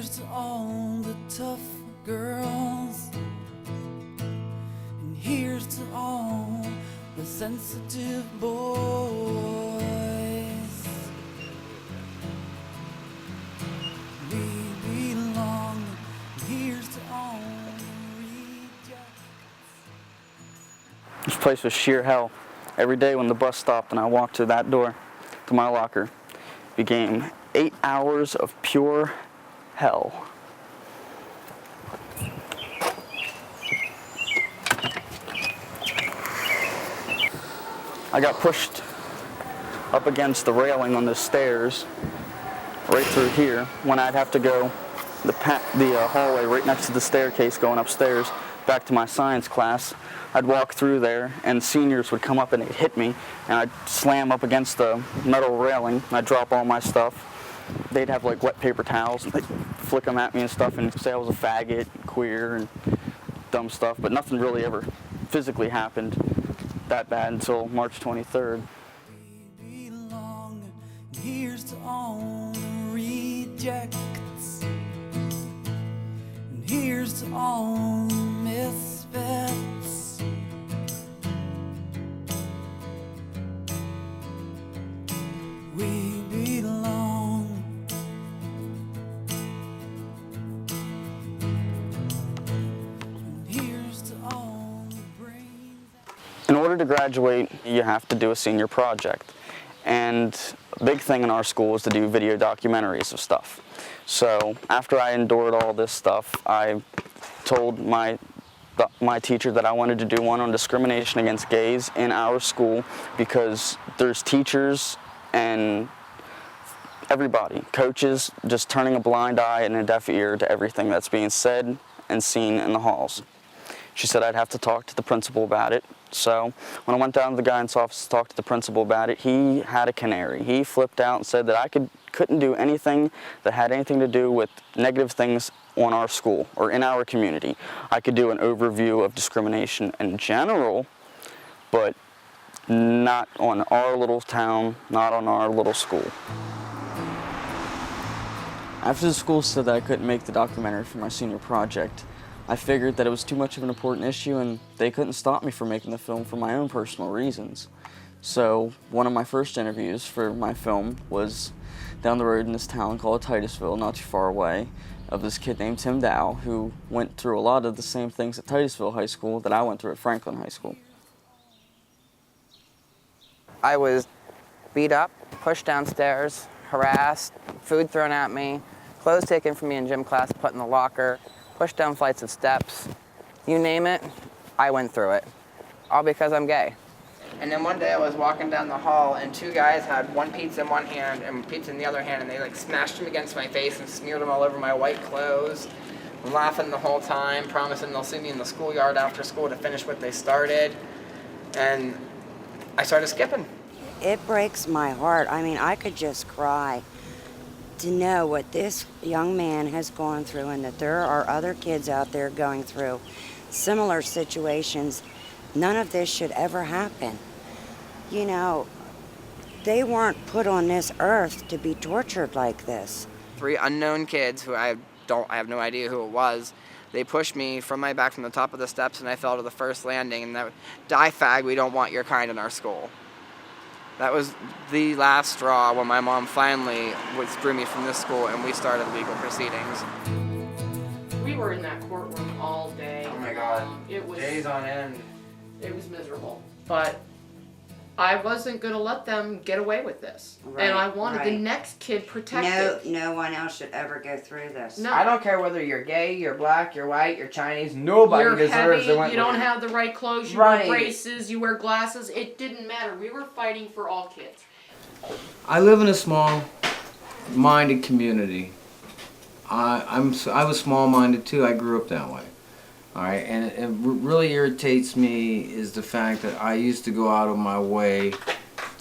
here's to all the tough girls, and here's to all the sensitive boys. We belong, and here's to all the rejects. This place was sheer hell. Every day when the bus stopped and I walked to that door, to my locker, became 8 hours of pure hell. I got pushed up against the railing on the stairs right through here when I'd have to go the hallway right next to the staircase going upstairs back to my science class. I'd walk through there and seniors would come up and they'd hit me and I'd slam up against the metal railing. I'd drop all my stuff. They'd have like wet paper towels and they'd flick them at me and stuff and say I was a faggot, queer, and dumb stuff, but nothing really ever physically happened that bad until March 23rd. We belong, and here's to all the rejects, and here's to all the misfits. We belong. And here's to all the brains. In order to graduate, you have to do a senior project. And a big thing in our school is to do video documentaries of stuff. So after I endured all this stuff, I told my teacher that I wanted to do one on discrimination against gays in our school because there's teachers and everybody, coaches, just turning a blind eye and a deaf ear to everything that's being said and seen in the halls. She said I'd have to talk to the principal about it. So when I went down to the guidance office to talk to the principal about it, he had a canary. He flipped out and said that I couldn't do anything that had anything to do with negative things on our school or in our community. I could do an overview of discrimination in general, but not on our little town, not on our little school. After the school said that I couldn't make the documentary for my senior project, I figured that it was too much of an important issue and they couldn't stop me from making the film for my own personal reasons. So one of my first interviews for my film was down the road in this town called Titusville, not too far away, of this kid named Tim Dow, who went through a lot of the same things at Titusville High School that I went through at Franklin High School. I was beat up, pushed downstairs, harassed, food thrown at me, clothes taken from me in gym class, put in the locker, pushed down flights of steps. You name it, I went through it. All because I'm gay. And then one day I was walking down the hall and two guys had one pizza in one hand and pizza in the other hand, and they like smashed them against my face and smeared them all over my white clothes. I'm laughing the whole time, promising they'll see me in the schoolyard after school to finish what they started. And I started skipping. It breaks my heart. I mean, I could just cry to know what this young man has gone through and that there are other kids out there going through similar situations. None of this should ever happen. You know, they weren't put on this earth to be tortured like this. 3 unknown kids who I have no idea who it was. They pushed me from my back from the top of the steps and I fell to the first landing, and that, die fag, we don't want your kind in our school. That was the last straw when my mom finally withdrew me from this school and we started legal proceedings. We were in that courtroom all day. Oh my God, It was days on end. It was miserable. But I wasn't going to let them get away with this. Right, and I wanted the right. next kid protected. No one else should ever go through this. No. I don't care whether you're gay, you're black, you're white, you're Chinese, nobody You're deserves heavy, to win. you don't have the right clothes, you Right. wear braces, you wear glasses. It didn't matter. We were fighting for all kids. I live in a small-minded community. I was small-minded too. I grew up that way. All right, and what really irritates me is the fact that I used to go out of my way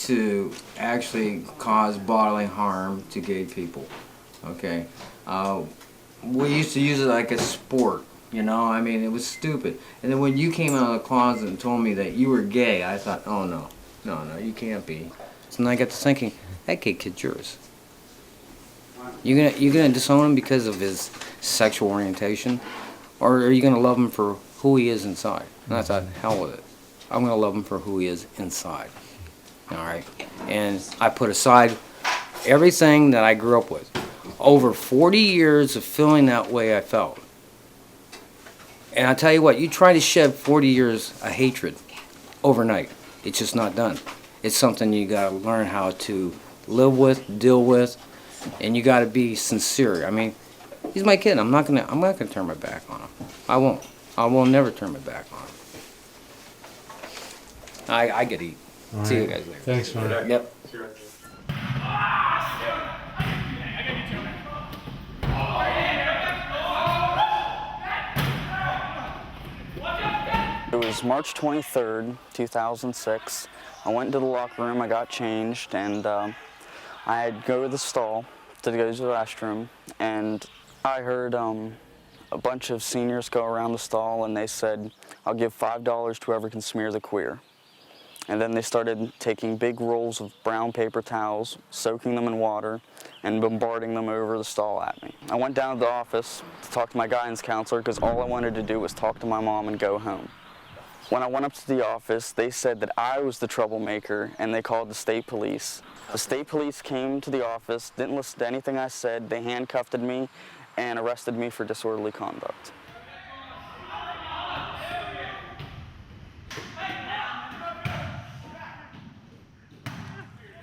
to actually cause bodily harm to gay people. Okay, we used to use it like a sport. You know, I mean, it was stupid. And then when you came out of the closet and told me that you were gay, I thought, oh no, you can't be. So then I got to thinking, that gay kid's yours. You gonna disown him because of his sexual orientation, or are you gonna love him for who he is inside? And I thought, hell with it. I'm gonna love him for who he is inside. All right, and I put aside everything that I grew up with. Over 40 years of feeling that way I felt. And I tell you what, you try to shed 40 years of hatred overnight. It's just not done. It's something you gotta learn how to live with, deal with, and you gotta be sincere. I mean, he's my kid. I'm not gonna turn my back on him. I won't. I will never turn my back on him. I get eat. All See you right. guys later. Thanks, man. Yep. It was March 23rd, 2006. I went into the locker room, I got changed, and I had to go to the stall to go to the restroom, and I heard a bunch of seniors go around the stall, and they said, "I'll give $5 to whoever can smear the queer." And then they started taking big rolls of brown paper towels, soaking them in water, and bombarding them over the stall at me. I went down to the office to talk to my guidance counselor because all I wanted to do was talk to my mom and go home. When I went up to the office, they said that I was the troublemaker, and they called the state police. The state police came to the office, didn't listen to anything I said. They handcuffed me and arrested me for disorderly conduct.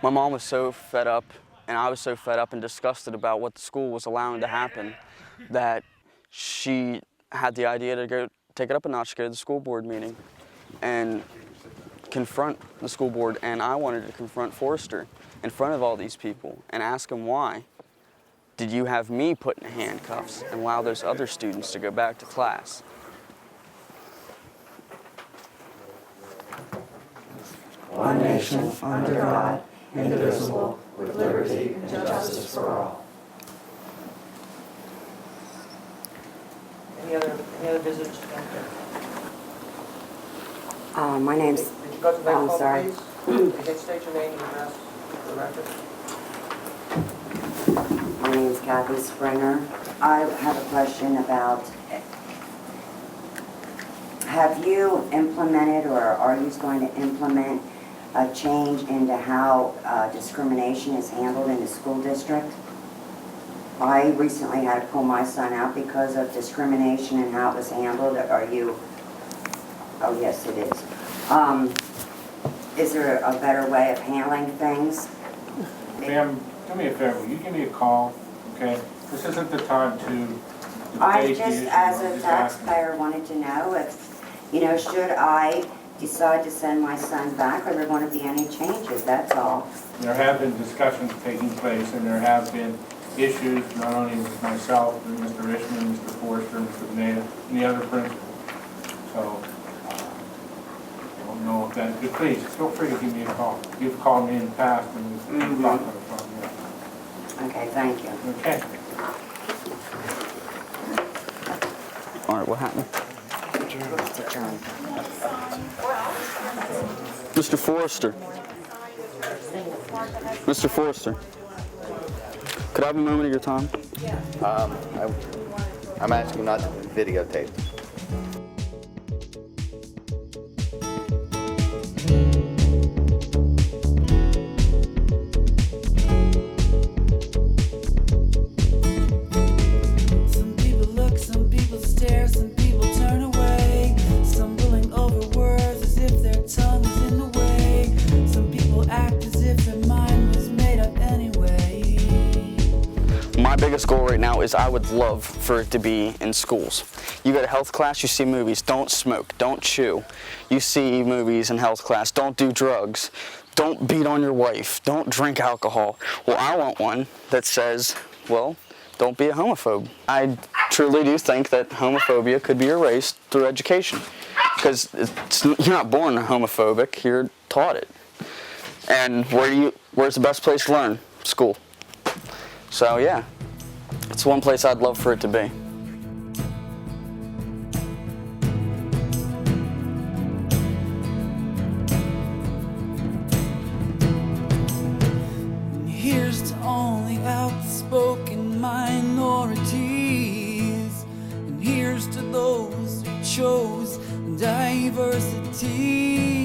My mom was so fed up, and I was so fed up and disgusted about what the school was allowing to happen, that she had the idea to go take it up a notch, go to the school board meeting and confront the school board. And I wanted to confront Forrester in front of all these people and ask him, why did you have me put in handcuffs and allow those other students to go back to class? One nation, under God, indivisible, with liberty and justice for all. Any other visitors to come here? My name's. Would you go to the I'm microphone, sorry. please? Could you state your name and address for the record? My name is Kathy Springer. I have a question about, have you implemented or are you going to implement a change into how discrimination is handled in the school district? I recently had to pull my son out because of discrimination and how it was handled. Are you, oh yes it is. Is there a better way of handling things? Ma'am, do me a favor, will you give me a call, okay? This isn't the time to I debate the just, issue. as I'm a just asking. taxpayer, wanted to know if, you know, should I decide to send my son back, are there going to be any changes, that's all. There have been discussions taking place, and there have been issues, not only with myself, but Mr. Ishman, Mr. Forrester, Mr. Beneda, and the other principals. So, I don't know if that, but please, feel free to give me a call. You've called me in the past, and we've talked on the phone, yeah. Okay, thank you. Okay. All right, what happened? It's adjourned. Mr. Forrester. Mr. Forrester. Could I have a moment of your time? I'm asking not to videotape. Some people look, some people stare, some people turn away, stumbling over words as if their tongue is in the way. Some people act as if their mind was made up anyway. My biggest goal right now is I would love for it to be in schools. You go to health class, you see movies, don't smoke, don't chew. You see movies in health class, don't do drugs, don't beat on your wife, don't drink alcohol. Well, I want one that says, well, don't be a homophobe. I truly do think that homophobia could be erased through education, because you're not born homophobic, you're taught it. And where's the best place to learn? School. So yeah, it's one place I'd love for it to be. And here's to only outspoken chose diversity.